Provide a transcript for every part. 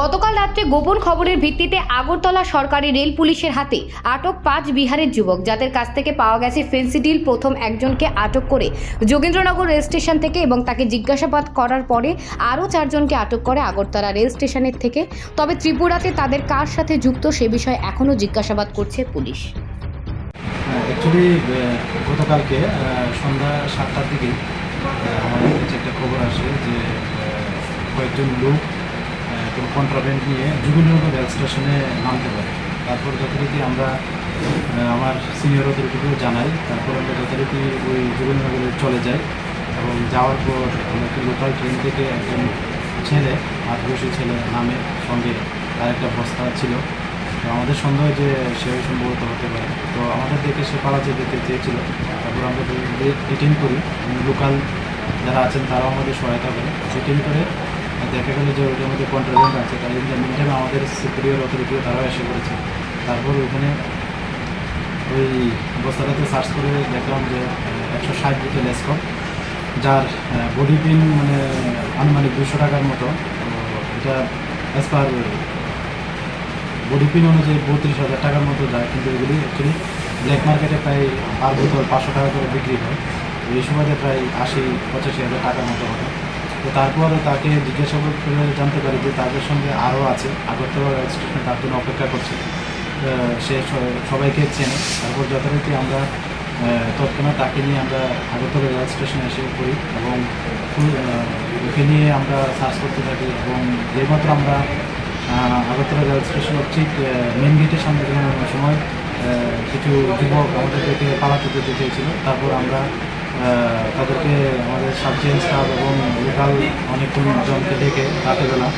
গতকাল রাত্রে গোপন খবরের ভিত্তিতে আগরতলা সরকারি রেল পুলিশের হাতে আটক 5 বিহারের যুবক, যাদের কাছ থেকে পাওয়া গেছে ফেন্সিডিল। প্রথম একজনকে আটক করে যোগেন্দ্রনগর রেল স্টেশন থেকে এবং তাকে জিজ্ঞাসাবাদ করার পরে আরও 4 জনকে আটক করে আগরতলা রেল স্টেশনের থেকে। তবে ত্রিপুরাতে তাদের কার সাথে যুক্ত সে বিষয়ে এখনও জিজ্ঞাসাবাদ করছে পুলিশ। অ্যাকচুয়ালি গতকালকে সন্ধ্যা 7টার দিকে আমাদের কাছে একটা খবর আসে যে কয়েকজন লোক কোনো কন্ট্রাব্যান্ড নিয়ে যোগেন্দ্রনগর রেল স্টেশনে নামতে পারে। তারপর যথারীতি আমরা আমার সিনিয়র অথরিটিকেও জানাই। তারপর আমরা যথারীতি ওই যোগেন্দ্রনগরে চলে যাই এবং যাওয়ার পর আমরা একটি লোকাল ট্রেন থেকে একজন ছেলে, আদিবাসী ছেলে নামে, সঙ্গে তার একটা বস্তা ছিল। তো আমাদের সন্দেহ যে সে সম্ভবত হতে পারে। তো আমাদের দেখে সে পালাতে যেতে চেয়েছিল। তারপর আমরা ডিটেইন করি, লোকাল যারা আছেন তারাও আমাদের সহায়তা করে। ডিটেইন করে দেখা গেল যে ওইটার মধ্যে কন্ট্রাব্যান্ড আছে। তাই মিনটাইমে আমাদের সুপিরিয়র অথরিটিও তারাও এসে করেছে। তারপর ওইখানে ওই বস্তাটাতে সার্চ করে দেখলাম যে 160 বোতল লেসকপ, যার বডি পিন মানে আনুমানিক 200 টাকার মতো। এটা অ্যাজ পার বডি পিন অনুযায়ী 32,000 টাকার মতো যায়, কিন্তু এগুলি অ্যাকচুয়ালি ব্ল্যাক মার্কেটে প্রায় পার বোতল 500 টাকা করে বিক্রি হয়। তো এই সময়তে প্রায় 80-85,000 টাকার মতো হয়। তো তারপর তাকে জিজ্ঞাসাবাদ করে জানতে পারি যে তাদের সঙ্গে আরও আছে, আগরতলা রেল স্টেশনে তার জন্য অপেক্ষা করছে। সে সবাইকে চেনে। তারপর যথারীতি আমরা তৎক্ষণাৎ তাকে নিয়ে আমরা আগরতলা রেল স্টেশনে এসে পড়ি এবং ওকে নিয়ে আমরা সার্চ করতে থাকি। এবং যেমাত্র আমরা আগরতলা রেল স্টেশনের ঠিক মেন গেটের সামনে বেরোনোর সময় কিছু যুবক আমাদের থেকে পালাতে যেতে চেয়েছিল। তারপর আমরা তাদেরকে আমাদের সাবজেন্ট স্টাফ এবং লোকাল অনেকজনকে ডেকে রাতেরবেলা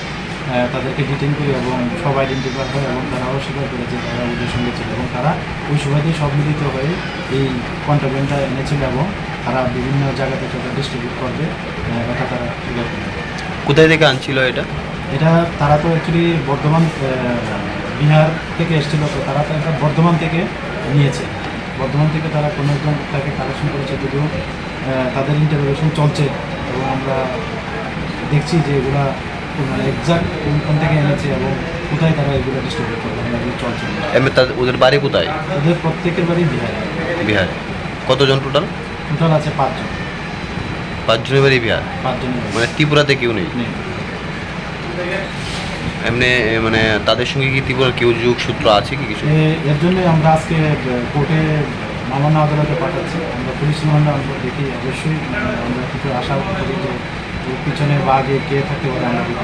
তাদেরকে ডিটেইন করি এবং সব আইডেন্টিফাই হয় এবং তারা অস্বীকার করেছে তারা ওদের সঙ্গে ছিল এবং তারা ওই সময়তেই সব মিলিত হয়ে এই কন্ট্রাব্যান্ডটা এনেছিল এবং তারা বিভিন্ন জায়গা থেকে ওটা ডিস্ট্রিবিউট করবে এটা তারা স্বীকার করে। কোথায় থেকে আনছিল এটা? তারা তো অ্যাকচুয়ালি বর্ধমান, বিহার থেকে এসেছিল। তো তারা তো একটা বর্ধমান থেকে নিয়েছে। বর্ধমান থেকে তারা কোনো একজন তাকে কালেকশন করেছে, যদিও তাদের ইন্টারভিউশন চলছে এবং আমরা দেখছি যে এগুলা মানে এক্সাক্ট কোনখান থেকে এনেছে এবং কোথায় তারা এগুলো ডিস্ট্রিবিউট করবে এগুলো চলছে। ওদের বাড়ি কোথায়? ওদের প্রত্যেকের বাড়ি বিহারে। বিহারে কতজন টোটাল? টোটাল আছে 5 জন। 5 জনের বাড়ি বিহার? 5 জনের মানে ত্রিপুরাতে কেউ নেই? এমনি মানে তাদের সঙ্গে কি ত্রিপুরার কেউ যোগসূত্র আছে কি কিছু? এর জন্য আমরা আজকে কোর্টে মামলা আদালতে পাঠাচ্ছি। আমরা পুলিশ মামলা আমরা দেখি, অবশ্যই আমরা কিছু আশা করি যে পিছনে বা আগে কে থাকতে পারে আমরা